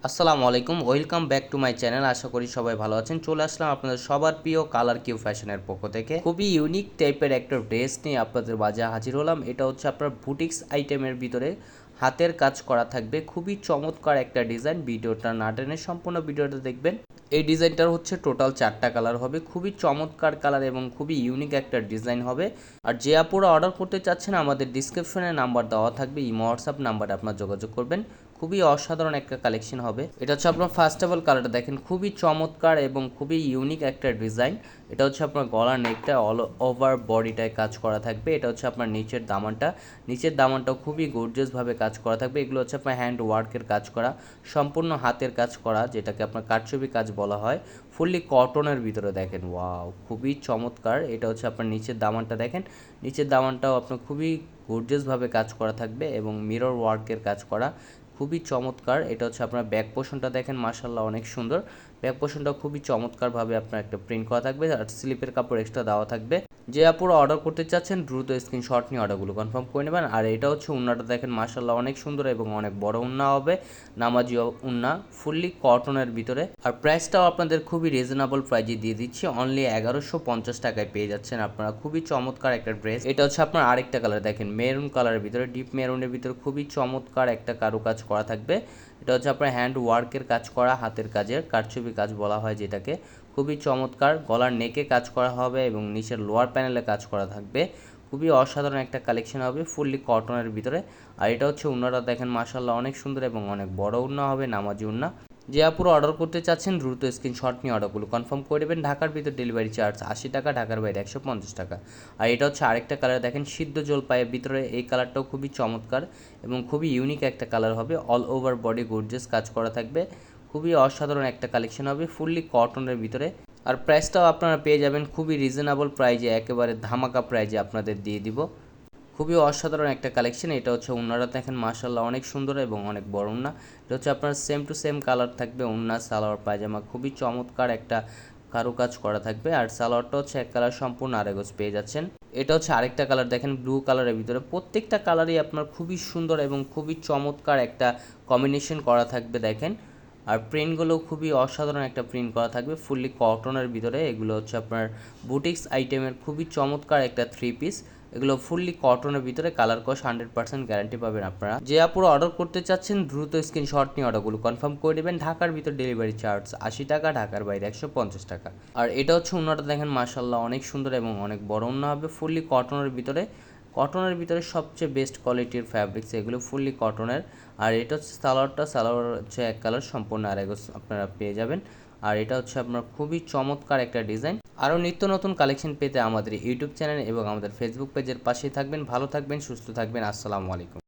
আসসালামু আলাইকুম, welcome back to my channel. আশা করি সবাই ভালো আছেন। চলে আসলাম আপনাদের সবার প্রিয় কালার কিউ ফ্যাশনের পক্ষ থেকে খুবই ইউনিক টাইপের একটা ড্রেস নিয়ে আপনাদের মাঝে হাজির হলাম। এটা হচ্ছে আপনার বুটিক্স আইটেমের ভিতরে হাতের কাজ করা থাকবে, খুবই চমৎকার একটা ডিজাইন। ভিডিওটা না টেনে সম্পূর্ণ ভিডিওটা দেখবেন। এই ডিজাইনটার হচ্ছে টোটাল 4টা কালার হবে, খুবই চমৎকার কালার এবং খুবই ইউনিক একটা ডিজাইন হবে। আর যে আপুরা অর্ডার করতে চাচ্ছেন আমাদের ডিসক্রিপশনে নাম্বার দেওয়া থাকবে, ইমো হোয়াটসঅ্যাপ নাম্বারে আপনার যোগাযোগ করবেন। খুবই অসাধারণ একটা কালেকশন হবে। এটা হচ্ছে আপনার ফার্স্ট অফ অল কালারটা দেখেন, খুবই চমৎকার এবং খুবই ইউনিক একটা ডিজাইন। এটা হচ্ছে আপনার গলার নেকটা অল ওভার বডিটায় কাজ করা থাকবে। এটা হচ্ছে আপনার নিচের দামানটাও খুবই গর্জিয়াসভাবে কাজ করা থাকবে। এগুলো হচ্ছে আপনার হ্যান্ড ওয়ার্কের কাজ করা, সম্পূর্ণ হাতের কাজ করা, যেটাকে আপনার কারচুপি কাজ বলা হয়। ফুললি কটনের ভিতরে দেখেন, ওয়াও খুবই চমৎকার। এটা হচ্ছে আপনার নিচের দামানটা দেখেন, নিচের দামানটাও আপনার খুবই গর্জিয়াসভাবে কাজ করা থাকবে এবং মিরর ওয়ার্কের কাজ করা, খুবই চমৎকার। এটা হচ্ছে আপনার ব্যাক পোর্শনটা দেখেন, মাশাআল্লাহ অনেক সুন্দর। ব্যাক পোর্শনটা খুবই চমৎকারভাবে আপনার একটা প্রিন্ট করা থাকবে আর স্লিপের কাপড় এক্সট্রা দেওয়া থাকবে। যে আপুরা অর্ডার করতে চাচ্ছেন দ্রুত স্ক্রিনশট নিয়ে অর্ডারগুলো কনফার্ম করে নেবেন। আর এটা হচ্ছে উন্নাটা দেখেন, মাশাআল্লাহ অনেক সুন্দর এবং অনেক বড় উন্না হবে, নামাজি উন্না, ফুললি কটনের ভিতরে। আর প্রাইসটাও আপনাদের খুবই রিজনেবল প্রাইজে দিয়ে দিচ্ছি, অনলি 1150 টাকায় পেয়ে যাচ্ছেন আপনারা। খুবই চমৎকার একটা ড্রেস। এটা হচ্ছে আপনার আরেকটা কালার দেখেন, মেরুন কালারের ভিতরে, ডিপ মেরুনের ভিতরে খুবই চমৎকার একটা কারুকাজ করা থাকবে। এটা হচ্ছে আপনার হ্যান্ড ওয়ার্কের কাজ করা, হাতের কাজের কারচুপি কাজ বলা হয় যেটাকে। খুবই চমৎকার, গলার নেকে কাজ করা হবে এবং নিচের লোয়ার প্যানেলে কাজ করা থাকবে। খুবই অসাধারণ একটা কালেকশন হবে, ফুললি কটনের ভিতরে। আর এটা হচ্ছে উন্নাটা দেখেন, মাশাআল্লাহ অনেক সুন্দর এবং অনেক বড় উন্না হবে, নামাজি উন্না। যে আপুরা অর্ডার করতে চাচ্ছেন দ্রুত স্ক্রিনশট নিয়ে অর্ডারগুলো কনফার্ম করে দেবেন। ঢাকার ভিতর ডেলিভারি চার্জ 80 টাকা, ঢাকার বাইরে 150 টাকা। আর এটা হচ্ছে আরেকটা কালার দেখেন, সিদ্ধ জলপাইয়ের ভিতরে। এই কালারটাও খুবই চমৎকার এবং খুবই ইউনিক একটা কালার হবে, অল ওভার বডি গর্জিয়াস কাজ করা থাকবে। খুবই অসাধারণ একটা কালেকশন হবে, ফুললি কটনের ভিতরে। আর প্রাইসটাও আপনারা পেয়ে যাবেন খুবই রিজনেবল প্রাইজে, একেবারে ধামাকা প্রাইজে আপনাদের দিয়ে দিব। খুবই অসাধারণ একটা কালেকশন। এটা হচ্ছে উন্নাটা দেখেন, মাশাআল্লাহ অনেক সুন্দর এবং অনেক বড় উন্না। এটা হচ্ছে আপনার সেম টু সেম কালার থাকবে, উন্না সালোয়ার পায়জামা, খুবই চমৎকার একটা কারুকাজ করা থাকবে। আর সালোয়ারটা হচ্ছে এক কালার সম্পূর্ণ আরেগজ পেয়ে যাচ্ছেন। এটা হচ্ছে আরেকটা কালার দেখেন, ব্লু কালারের ভিতরে। প্রত্যেকটা কালারই আপনার খুবই সুন্দর এবং খুবই চমৎকার একটা কম্বিনেশন করা থাকবে দেখেন। আর প্রিন্টগুলো খুবই অসাধারণ একটা প্রিন্ট করা থাকবে, ফুললি কটনের ভিতরে। এগুলো হচ্ছে আপনার বুটিক্স আইটেমের খুবই চমৎকার একটা থ্রি পিস। এগুলো ফুললি কটনের ভিতরে, কালার কস 100% গ্যারান্টি পাবেন আপনারা। যে আপুরা অর্ডার করতে চাচ্ছেন দ্রুত স্ক্রিনশট নিয়ে অর্ডারগুলো কনফার্ম করে দেবেন। ঢাকার ভিতর ডেলিভারি চার্জ 80 টাকা, ঢাকার বাইরে 150 টাকা। আর এটা হচ্ছে উন্নাটা দেখেন, মাশাআল্লাহ অনেক সুন্দর এবং অনেক বড় উন্না হবে, ফুললি কটনের ভিতরে। কটনের ভিতরে সবচেয়ে বেস্ট কোয়ালিটির ফ্যাব্রিক্স এগুলো, ফুললি কটনের। আর এটা হচ্ছে সালোয়ার হচ্ছে এক কালার সম্পূর্ণ আরেগজ আপনারা পেয়ে যাবেন। আর এটা হচ্ছে আপনার খুবই চমৎকার একটা ডিজাইন। আরও নিত্য নতুন কালেকশন পেতে আমাদের ইউটিউব চ্যানেল এবং আমাদের ফেসবুক পেজের পাশেই থাকবেন। ভালো থাকবেন, সুস্থ থাকবেন। আসসালামু আলাইকুম।